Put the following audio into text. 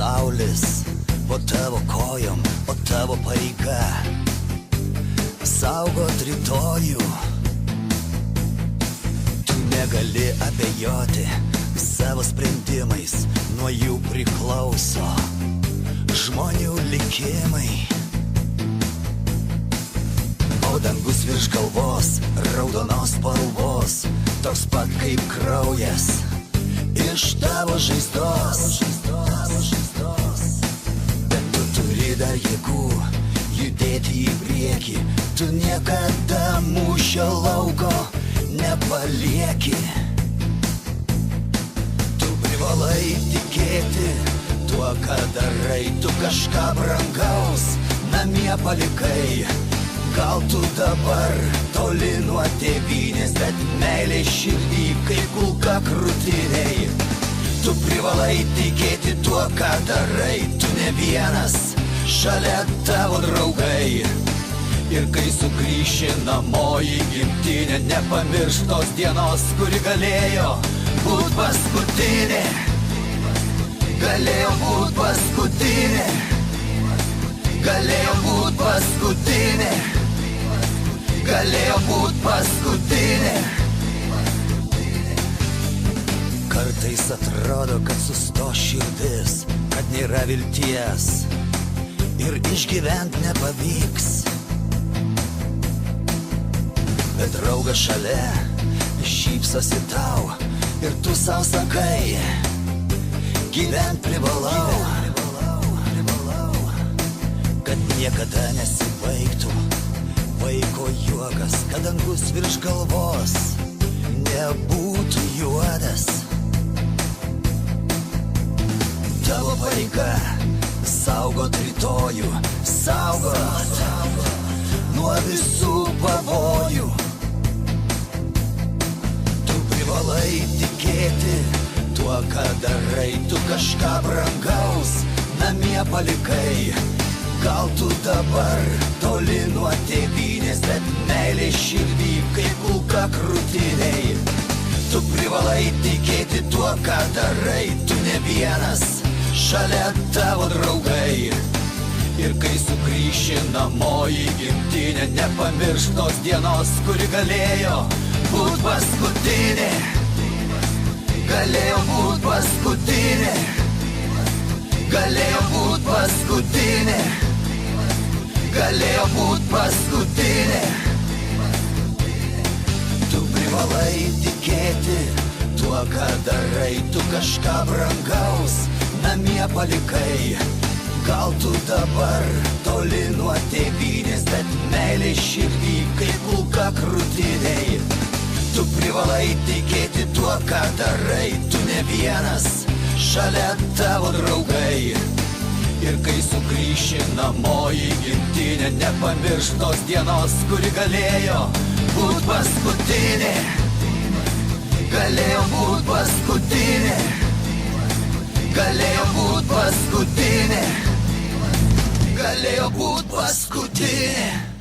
pasaulis po tavo kojom, o tavo pareiga saugot rytojų. Tu negali abejoti savo sprendimais, nuo jų priklauso žmonių likimai. O dangus virš galvos, raudonos spalvos, toks pat kaip kraujas iš tavo žaizdos. Bet tu turi dar jėgų judėti į priekį, tu niekada mūšio lauko nepalieki. Tu privalai tikėti tuo, ką darai, tu kažką brangaus namie palikai. Gal tu dabar toli nuo tėvynės, bet meilė širdį kaip kulka krūtinėj. Tu privalai tikėti tuo, ką darai, tu ne vienas, šalia tavo draugai. Ir kai sugrįši namo į gimtinę, nepamiršk tos dienos, kuri galėjo būt paskutinė. Galėjo būt paskutinė. Galėjo būt paskutinė. Galėjo būt paskutinė. Kartais atrodo, kad susto širdis, kad nėra vilties ir išgyvent nepavyks. Bet draugas šalia šypsosi tau ir tu sau sakai, gyvent privalau, kad niekada nesibaigtų vaiko juokas, kad dangus virš galvos nebūtų juodas. Tavo pareiga saugot rytojų, saugot nuo visų pavojų. Tu privalai tikėti tuo, ką darai, tu kažką brangaus namie palikai. Gal tu dabar toli nuo tėvynės, bet meilė širdį kaip kulka krūtinėj. Tu privalai tikėti tuo, ką darai, tu ne vienas, šalia tavo draugai. Ir kai sugrįši namo į gimtinę, nepamiršk tos dienos, kuri galėjo būt paskutinė. Galėjo būt paskutinė. Galėjo būt paskutinė. Galėjo būt paskutinė. Tu privalai tikėti tuo, ką darai, tu kažką brangaus namie palikai. Gal tu dabar toli nuo tėvynės, bet meilė širdį kaip kulka krūtinėj. Tu privalai tikėti tuo, ką darai, tu ne vienas, šalia tavo draugai. Ir kai sugrįši namo į gimtinę, nepamiršk tos dienos, kuri galėjo būt paskutinė. Galėjo būt paskutinė. Galėjo būt paskutinė. Galėjo būt paskutinė.